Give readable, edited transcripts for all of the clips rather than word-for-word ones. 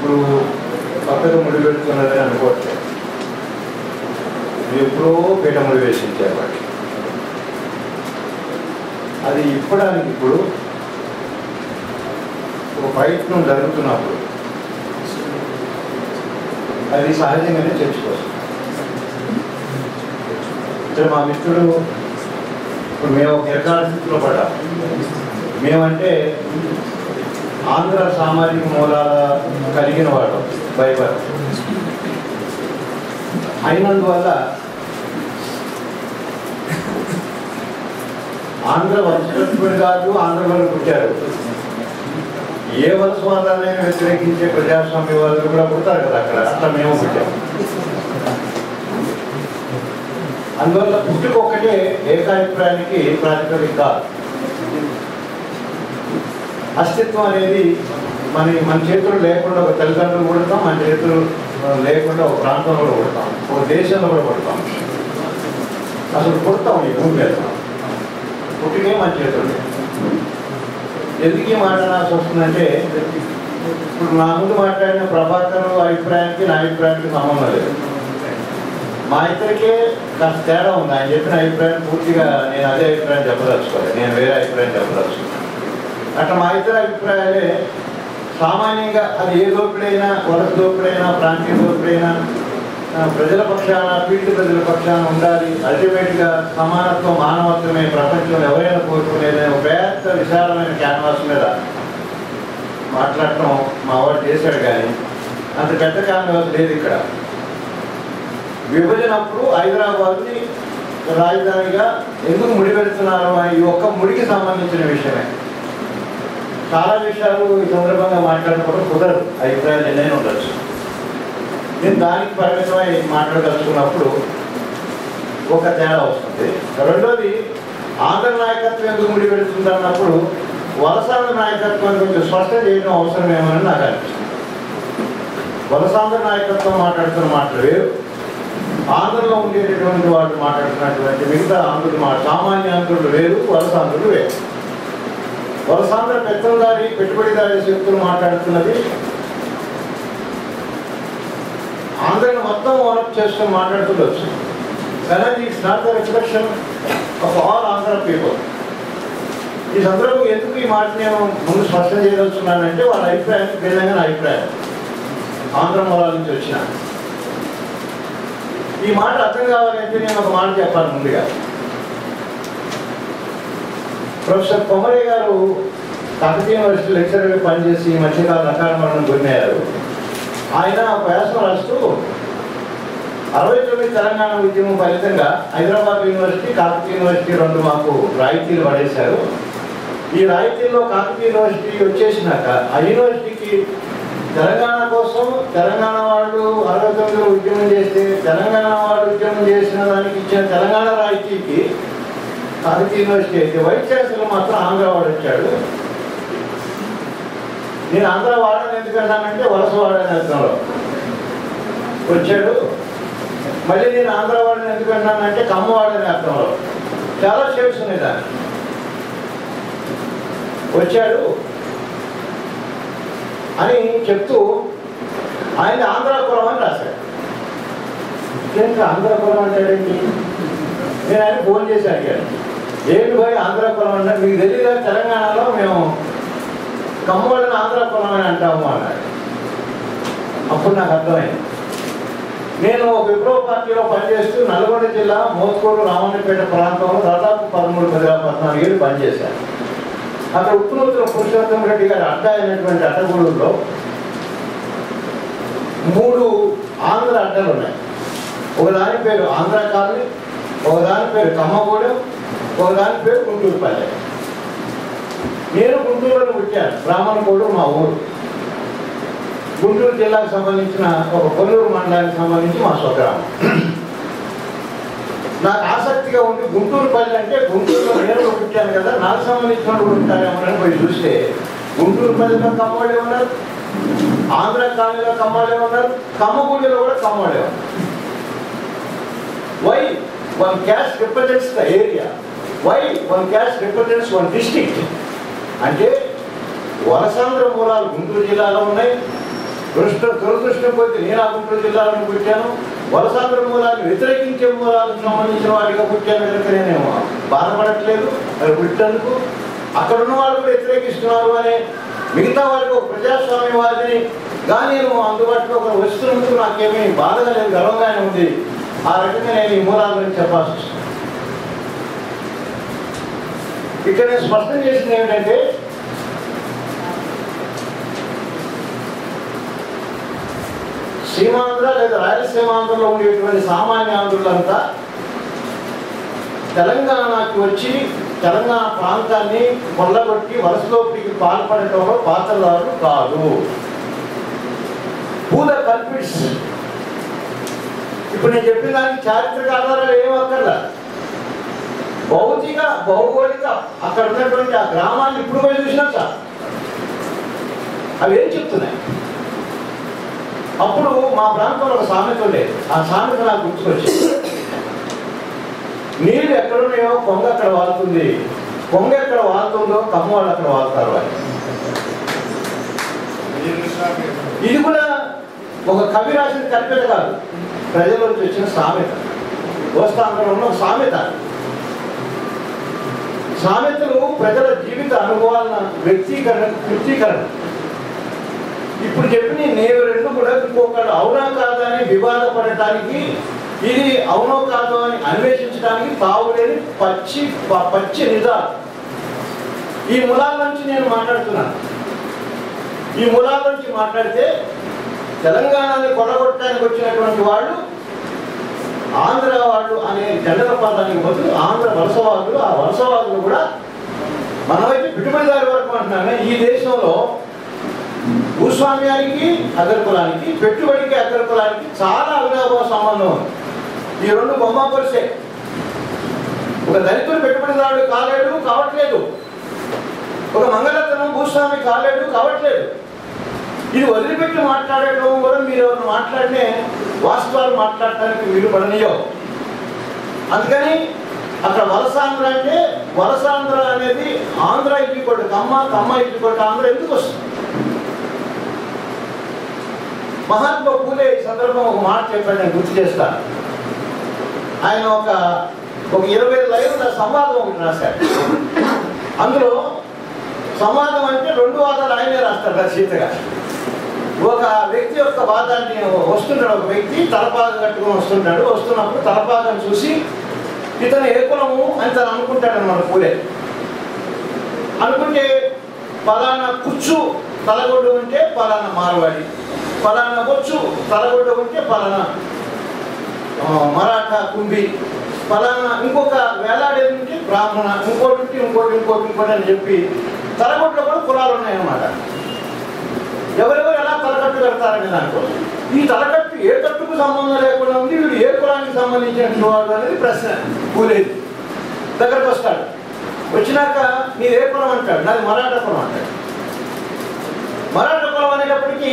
ఇప్పుడు పక్కకు ముడి పెడుతున్నదని అనుకోవట్లేదు. ఎప్పుడో పీట ముడి వేసించారు వాటి. అది ఇప్పడానికి ఇప్పుడు ఒక ప్రయత్నం జరుగుతున్నప్పుడు అది సహజంగానే చర్చకొస్తుంది. ఇక్కడ మా మిత్రుడు ఇప్పుడు మేము ఒక నిర్ధారణ స్థితిలో పడ్డాం. మేమంటే ఆంధ్ర సామాజిక మూలాల కలిగిన వాడు బైబల్ అయినందువల్ల ఆంధ్ర వంశస్థుడు కాదు, ఆంధ్రలో పుట్టారు. ఏ వలసవాదాన్ని వ్యతిరేకించే ప్రజాస్వామ్య వాళ్ళు కూడా పుడతారు కదా అక్కడ, అట్లా మేము పుట్టాము. అందువల్ల పుట్టుకొక్కటే ఏకాభిప్రాయానికి ప్రాతిపదిక కాదు. అస్తిత్వం అనేది మన చేతులు లేకుండా ఒక తల్లిదండ్రులు పుడతాం, మన చేతులు లేకుండా ఒక ప్రాంతంలో కూడా పుడతాం, ఒక దేశంలో కూడా పుడతాం. అసలు పుడతాం ఈ భూమి మీద, పుట్టినే మన చేతులు. ఎందుకు ఈ మాట్లాడాల్సి వస్తుందంటే ఇప్పుడు నా ముందు మాట్లాడిన ప్రభాకర్ అభిప్రాయానికి నా అభిప్రాయానికి సంబంధం లేదు. మా ఇద్దరికే కాస్త తేడా ఉంది. ఆయన చెప్పిన అభిప్రాయం పూర్తిగా నేను అదే అభిప్రాయం చెప్పదలుచుకోలేదు, నేను వేరే అభిప్రాయం చెప్పదలుచుకున్నాను. అట్లా మా ఇద్దరు అభిప్రాయాలే సామాన్యంగా అది ఏ దోపిడైనా, వలస దోపిడైనా, ప్రాంతీయ దోపిడైనా ప్రజల పక్షాన, పీడిత ప్రజల పక్షాన ఉండాలి. అల్టిమేట్గా సమానత్వం, మానవత్వమే ప్రపంచంలో ఎవరైనా కోరుకునేదని ఒక పెద్ద విశాలమైన క్యాన్వాస్ మీద మాట్లాడటం మా వాడు చేశాడు. కానీ అంత పెద్ద క్యాన్వాస్ లేదు ఇక్కడ. విభజన అప్పుడు హైదరాబాద్ని రాజధానిగా ఎందుకు ముడిపెడుతున్నారు అని ఈ ఒక్క ముడికి సంబంధించిన విషయమే. చాలా విషయాలు ఈ సందర్భంగా మాట్లాడుకోవడం కుదరదు, అభిప్రాయాలు ఎన్నైనా ఉండొచ్చు. నేను దానికి పరిమితమై మాట్లాడదలుచుకున్నప్పుడు ఒక తేడా వస్తుంది. రెండోది, ఆంధ్ర నాయకత్వం ఎందుకు ముడిపెడుతుంది అన్నప్పుడు వలసాంధ్ర నాయకత్వాన్ని కొంచెం స్పష్టం చేయడం అవసరమేమని నాకు అనిపిస్తుంది. వలసాంధ్ర నాయకత్వం మాట్లాడుతున్న మాటలు వేరు, ఆంధ్రలో ఉండేటటువంటి వాళ్ళు మాట్లాడుతున్నటువంటి మిగతా ఆంధ్రులు సామాన్య ఆంధ్రులు వేరు, వలసాంధ్రులు వేరు. వలసాంధ్ర పెత్తందారి, పెట్టుబడిదారి శక్తులు మాట్లాడుతున్నది ఆంధ్రను మొత్తం ఓనప్ చేసుకొని మాట్లాడుతుండొచ్చు. కానీ it's not the reflection of all Andhra people. ఈ సందర్భంగా ఎందుకు ఈ మాట నేను ముందు స్పష్టం చేయదలుచున్నానంటే వాళ్ళ అభిప్రాయానికి భిన్నంగా అభిప్రాయం ఆంధ్ర మూలాల నుంచి వచ్చిన ఈ మాట అర్థం కావాలంటే నేను ఒక మాట చెప్పాను. ముందుగా ప్రొఫెసర్ కొమరయ్య గారు కాకతీయ యూనివర్సిటీ లెక్చరర్గా పనిచేసి ఈ మధ్యకాలం అకాల మరణం పొందారు. ఆయన వ్యాసం రాస్తూ 69 తెలంగాణ ఉద్యమం ఫలితంగా హైదరాబాద్ యూనివర్సిటీ, కాకతీయ యూనివర్సిటీ రెండు మాకు రాయితీలు పడేశారు. ఈ రాయితీల్లో కాకతీయ యూనివర్సిటీ వచ్చేసినాక ఆ యూనివర్సిటీకి తెలంగాణ కోసం తెలంగాణ వాళ్ళు 69లో ఉద్యమం చేస్తే తెలంగాణ వాళ్ళు ఉద్యమం చేసిన దానికి ఇచ్చిన తెలంగాణ రాయితీకి కాకతీయ యూనివర్సిటీ అయితే వైస్ ఛాన్సలర్ మాత్రం ఆంధ్ర వాడు వచ్చాడు. నేను ఆంధ్ర వాడని ఎందుకంటానంటే వలస వాడని అర్థంలో వచ్చాడు. మళ్ళీ నేను ఆంధ్ర వాడని ఎందుకంటానంటే కమ్మ వాడని అర్థంలో. చాలా షేప్స్ ఉన్నాయి దాన్ని. వచ్చాడు అని చెప్తూ ఆయన ఆంధ్ర కులం అని రాశాడు. ఏంటి ఆంధ్ర కులం అంటాడండి? నేను ఆయన ఫోన్ చేసి అడిగాను, ఏంటి పోయి ఆంధ్ర కులం అంటే మీకు తెలియదా తెలంగాణలో మేము కమ్మవాళ్ళని ఆంధ్ర కులం అని అంటాము అన్నాడు. అప్పుడు నాకు అర్థమైంది. నేను ఒక విప్లవ పార్టీలో పనిచేస్తూ నల్గొండ జిల్లా మోత్కూరు రామన్నపేట ప్రాంతంలో దాదాపు 13-14 ఏళ్ళు పనిచేశాను. అక్కడ ఉత్తనూతుల పురుషోత్తం రెడ్డి గారి అడ్డ అయినటువంటి అడ్డగూడూరులో 3 ఆంధ్ర అడ్డలు ఉన్నాయి. ఒకదాని పేరు ఆంధ్ర కాలనీ, ఒకదాని పేరు కమ్మగూడెం, ఒకదాని పేరు గుంటూరుపల్లె. నేను గుంటూరులో పుట్టాను. బ్రాహ్మణకోడు మా ఊరు. గుంటూరు జిల్లాకు సంబంధించిన ఒక కొల్లూరు మండలానికి సంబంధించి మా స్వగ్రామం. నాకు ఆసక్తిగా ఉంది గుంటూరుపల్లి అంటే గుంటూరులో నేను పుట్టాను కదా, నాకు సంబంధించిన వాళ్ళు ఉంటారేమోనని పోయి చూస్తే గుంటూరుపల్లిలో కమ్మవాళ్ళే ఉన్నారు, ఆంధ్ర కాలనీలో కమ్మవాళ్ళే ఉన్నారు, కమ్మగూడిలో కూడా కమ్మవాళ్ళే ఉన్నారు. Why one caste represents the area, why one caste represents one district అంటే వలసాంధ్ర మూలాలు గుంటూరు జిల్లాలో ఉన్నాయి, దురదృష్టం పోతే నేను ఆ గుంటూరు జిల్లాలో పుట్టాను. వలసాంధ్ర మూలాన్ని వ్యతిరేకించే మూలాలకు సంబంధించిన వాడిగా పుట్టాను కనుక నేనేమో బాధపడట్లేదు అది పుట్టేందుకు. అక్కడ ఉన్న వాళ్ళు కూడా వ్యతిరేకిస్తున్నారు అనే మిగతా వాళ్ళకి ఒక ప్రజాస్వామ్యవాదిని కానీ నేను అందుబాటులో ఒక వస్తున్నందుకు నాకేమీ బాధగా లేదు, గర్వంగానే ఉంది. ఆ రకంగా నేను ఈ మూలాల గురించి చెప్పాల్సి వస్తుంది. ఇక్కడ నేను స్పష్టం చేసింది ఏమిటంటే సీమాంధ్ర లేదా రాయలసీమాంధ్రలో ఉండేటువంటి సామాన్య ఆంధ్రులంతా తెలంగాణకి వచ్చి తెలంగాణ ప్రాంతాన్ని కొల్లగొట్టి వలసలోకి పాల్పడటంలో పాత్రదారులు కాదు. Who the culprits? ఇప్పుడు నేను చెప్పిన దానికి చారిత్రక ఆధారాలు ఏమక్కర్లా. భౌతిక భౌగోళిక అక్కడ ఉన్నటువంటి ఆ గ్రామాన్ని ఇప్పుడు పోయి చూసినా సార్ అవి ఏం చెప్తున్నాయి. అప్పుడు మా ప్రాంతంలో ఒక సామెత ఉండేది. ఆ సామెత నాకు గుర్తుకొచ్చింది. నీళ్ళు ఎక్కడున్నాయో కొంగ అక్కడ వాళ్తుంది, కొంగ ఎక్కడ వాళ్తుందో కమ్మ వాళ్ళు అక్కడ వాళ్తారు అని. ఇది కూడా ఒక కవి రాసిన కల్పిత కాదు, ప్రజల్లోంచి వచ్చిన సామెత. కోస్తాంధ్రలో ఉన్న ఒక సామెత. సామెతలు ప్రజల జీవిత అనుభవాల వ్యక్తీకరణ, కృతీకరణ. ఇప్పుడు చెప్పిన నేను రెండు కూడా ఇంకొకళ్ళు అవునా కాదా అని వివాదపడటానికి, ఇది అవునో కాదో అని అన్వేషించడానికి తావులేని పచ్చి నిజాలు. ఈ మూలాల నుంచి నేను మాట్లాడుతున్నాను. ఈ మూలాల నుంచి మాట్లాడితే తెలంగాణని కొల్లగొట్టడానికి వచ్చినటువంటి వాళ్ళు ఆంధ్ర వాళ్ళు అనే జనరల పదానికి బదులు ఆంధ్ర వలసవాదులు, ఆ వలసవాదులు కూడా మనమైతే పెట్టుబడిదారి వరకు అంటున్నామే. ఈ దేశంలో భూస్వామ్యానికి అగ్రకులానికి, పెట్టుబడికి అగ్రకులానికి చాలా అవినాభావ సంబంధం ఉంది. ఈ రెండు బొమ్మ పరిసే. ఒక దళితుడు పెట్టుబడిదారుడు కాలేడు, కావట్లేదు. ఒక మంగళరత్నం భూస్వామి కాలేడు, కావట్లేదు. ఇది వదిలిపెట్టి మాట్లాడటం కూడా మీరు ఎవరు మాట్లాడినే వాస్తవాలు మాట్లాడటానికి వీలు పడనియో. అందుకని అక్కడ వలసాంధ్ర అంటే వలసాంధ్ర అనేది ఆంధ్ర ఇచ్చికొట్టు కమ్మ, కమ్మ ఇచ్చికొట్టు ఆంధ్ర ఎందుకు వస్తుంది? మహాత్మా పూలే ఈ సందర్భం ఒక మాట చెప్పాడు, నేను గుర్తు చేస్తాను. ఆయన ఒక 20 లైన్ల సంవాదం ఒకటి రాశాడు. అందులో సంవాదం అంటే 2 వాదాలు ఆయనే రాస్తాడు రచయితగా. ఒక వ్యక్తి యొక్క వాదాన్ని వస్తుంటాడు. ఒక వ్యక్తి తలపాగం కట్టుకుని వస్తుంటాడు. వస్తున్నప్పుడు తలపాగం చూసి ఇతను ఏ కులము అని తను అనుకుంటాడు అన్నమాట పూలే. అనుకుంటే పలానా కుచ్చు తలగొడ్డు ఉంటే పలానా మార్వాడి, పలానా బొచ్చు తలగొడ్డు ఉంటే పలానా మరాఠా కుంభి, పలానా ఇంకొక వేలాడేది ఉంటే బ్రాహ్మణ, ఇంకోటి అని చెప్పి తలగొడ్లో కూడా కులాలు ఉన్నాయన్నమాట. ఎవరెవరు ఎలా తలకట్టు కడతారనే దాంట్లో ఈ తలకట్టు ఏ కట్టుకు సంబంధం లేకుండా ఉంది, వీడు ఏ కులానికి సంబంధించిన వాడు అనేది ప్రశ్న. పూలేదు దగ్గరకు వస్తాడు. వచ్చినాక మీరు ఏ కులం అంటాడు, నాది మరాఠా కులం అంటాడు. మరాఠా కులం అనేటప్పటికీ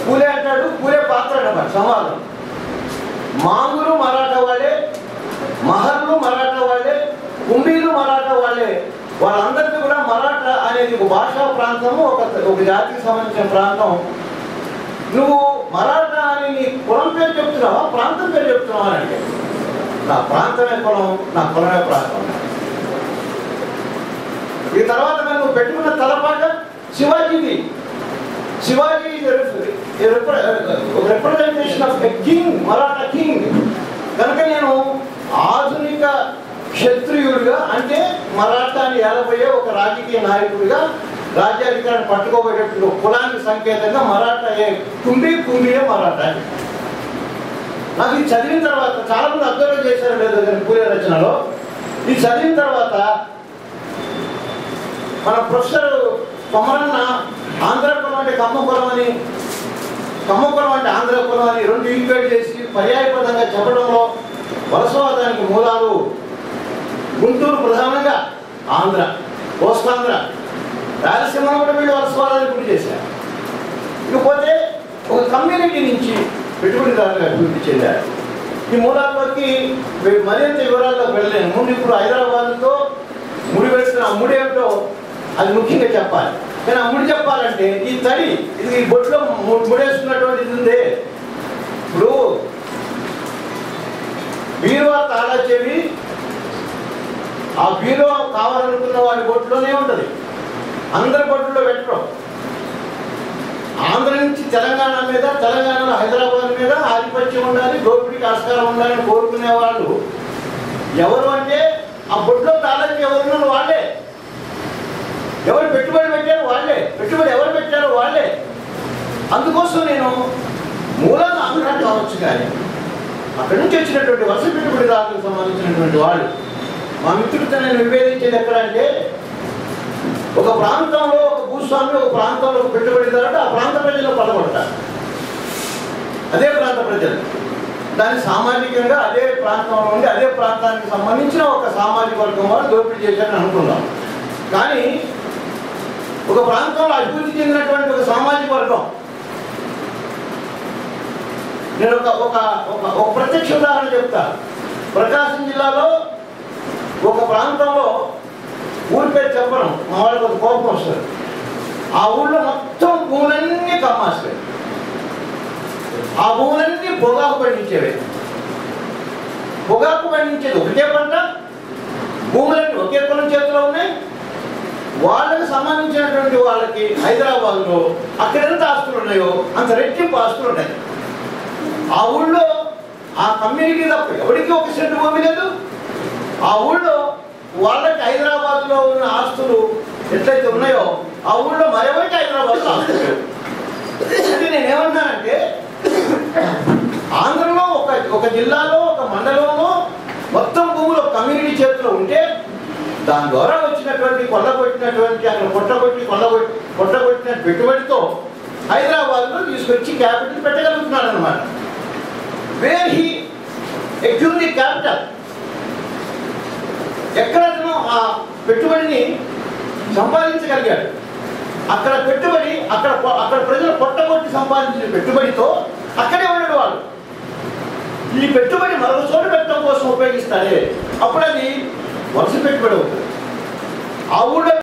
పూలే అంటాడు, పూలే పాత్ర అన్నమాట సంవాదం. మాంగులు మరాఠా వాళ్ళే, మహర్లు మరాఠా వాళ్ళే, కుంభీలు మరాఠా వాళ్ళే. వాళ్ళందరికీ కూడా మరాఠా అనేది ఒక భాషా ప్రాంతము, ఒక జాతికి సంబంధించిన ప్రాంతం. నువ్వు మరాఠా అని నీ కులం పేరు చెప్తున్నావా, ప్రాంతం పేరు చెప్తున్నావా అని అంటే నా ప్రాంతమే కులం, నా కులమే ప్రాంతం. ఈ తర్వాత నువ్వు పెట్టుకున్న తలపాక శివాజీది. Shivaji representation of a king, Maratha king. కనుక నేను ఆధునిక క్షత్రియుడిగా, అంటే మరాఠాని ఏలబోయే ఒక రాజకీయ నాయకుడిగా, రాజ్యాధికారాన్ని పట్టుకోబోయేటప్పుడు కులానికి సంకేతంగా మరాఠా కుంభీయే మరాఠా. నాకు ఇది చదివిన తర్వాత చాలా మంది అబ్జర్వ్ చేశారు లేదు పూలే రచనలో. ఇది చదివిన తర్వాత మన ప్రొఫెసర్ కొమరన్న ఆంధ్ర కులం అంటే కమ్మ కులం అని, కమ్మ కులం అంటే ఆంధ్ర కులం అని రెండు ఈక్వేట్ చేసి పర్యాయపదంగా చెప్పడంలో వలసవాదానికి మూలాలు గుంటూరు ప్రధానంగా ఆంధ్ర, కోస్తాంధ్ర, రాయలసీమ కూడా వీళ్ళు వలసవాదాన్ని గురి చేశారు. ఇకపోతే ఒక కమ్యూనిటీ నుంచి పెట్టుబడిదారులు అభివృద్ధి చెందారు. ఈ మూలాల్లోకి మరింత వివరాల్లోకి వెళ్ళలేను. ముందు ఇప్పుడు హైదరాబాద్తో ముడి వేస్తున్న ముడి ఏమిటో అది ముఖ్యంగా చెప్పాలి. కానీ అమ్ముడు చెప్పాలంటే ఈ తడి ఇది ఈ బొట్లో ముడేసుకున్నటువంటిది ఉంది. ఇప్పుడు బీరువా తాళా చెవి ఆ బీరువా కావాలనుకున్న వాడి బొట్టులోనే ఉంటుంది, అందరి బొట్టులో పెట్టడం. ఆంధ్ర నుంచి తెలంగాణ మీద, తెలంగాణలో హైదరాబాద్ మీద ఆధిపత్యం ఉండాలి, దోపిడీకి ఆస్కారం ఉండాలని కోరుకునే వాళ్ళు ఎవరు అంటే ఆ బొట్టులో తాళాకి ఎవరున్నారు వాళ్ళే, ఎవరు పెట్టుబడి పెట్టారో వాళ్ళే, పెట్టుబడి ఎవరు పెట్టారో వాళ్ళే. అందుకోసం నేను మూలంగా ఆంధ్ర కావచ్చు, కానీ అక్కడి నుంచి వచ్చినటువంటి వలస పెట్టుబడిదారులకు సంబంధించినటువంటి వాళ్ళు మా మిత్రుడితో నేను విభేదించేది ఎక్కడ అంటే, ఒక ప్రాంతంలో ఒక భూస్వామి, ఒక ప్రాంతంలో ఒక పెట్టుబడిదారుడు ఆ ప్రాంత ప్రజలు పడగొడతారు. అదే ప్రాంత ప్రజలు దాన్ని సామాజికంగా అదే ప్రాంతంలో ఉండి అదే ప్రాంతానికి సంబంధించిన ఒక సామాజిక వర్గం వాళ్ళు దోపిడీ చేశారని అనుకుందాం. కానీ ఒక ప్రాంతంలో అభివృద్ధి చెందినటువంటి ఒక సామాజిక వర్గం, నేను ఒక ప్రత్యక్ష ఉదాహరణ చెప్తా. ప్రకాశం జిల్లాలో ఒక ప్రాంతంలో ఊరి పేరు చెప్పడం మా వాళ్ళకి ఒక కోపం వస్తుంది. ఆ ఊళ్ళో మొత్తం భూములన్నీ కమ్మాస్తాయి. ఆ భూములన్నీ పొగాకు పండించేవే. పొగాకు పండించేది ఒకటే పంట, భూములన్నీ ఒకే కులం చేతిలో ఉన్నాయి. వాళ్ళకి సంబంధించినటువంటి వాళ్ళకి హైదరాబాద్లో అక్కడ ఎంత ఆస్తులు ఉన్నాయో అంత రెట్టింపు ఆస్తులు ఉన్నాయి. ఆ ఊళ్ళో ఆ కమ్యూనిటీ తప్ప ఎవరికి ఒక సెంటు భూమి లేదు. ఆ ఊళ్ళో వాళ్ళకి హైదరాబాద్లో ఉన్న ఆస్తులు ఎట్లయితే ఉన్నాయో ఆ ఊళ్ళో మరెవరికి హైదరాబాద్లో ఆస్తులు లేవు. అంటే నేనేమన్నానంటే, ఆంధ్రలో ఒక జిల్లాలో ఒక మండలంలో మొత్తం భూములు ఒక కమ్యూనిటీ చేతిలో ఉంటే దాని ద్వారా వచ్చినటువంటి కొల్లగొట్టినటువంటి అక్కడ కొట్టగొట్టిన పెట్టుబడితో హైదరాబాద్లో తీసుకొచ్చి క్యాపిటల్ పెట్టగలుగుతున్నాడు అనమాట. వేర్ హీ ఎక్యూజ్ క్యాపిటల్, ఎక్కడ అతను ఆ పెట్టుబడిని సంపాదించగలిగాడు. అక్కడ పెట్టుబడి అక్కడ ప్రజలు కొట్టగొట్టి సంపాదించిన పెట్టుబడితో అక్కడే ఉన్నాడు వాళ్ళు. ఈ పెట్టుబడి మరొక చోట పెట్టడం కోసం ఉపయోగిస్తాడే, అప్పుడు అది వలస పెట్టుబడి అవుతుంది. ఆ ఊళ్ళో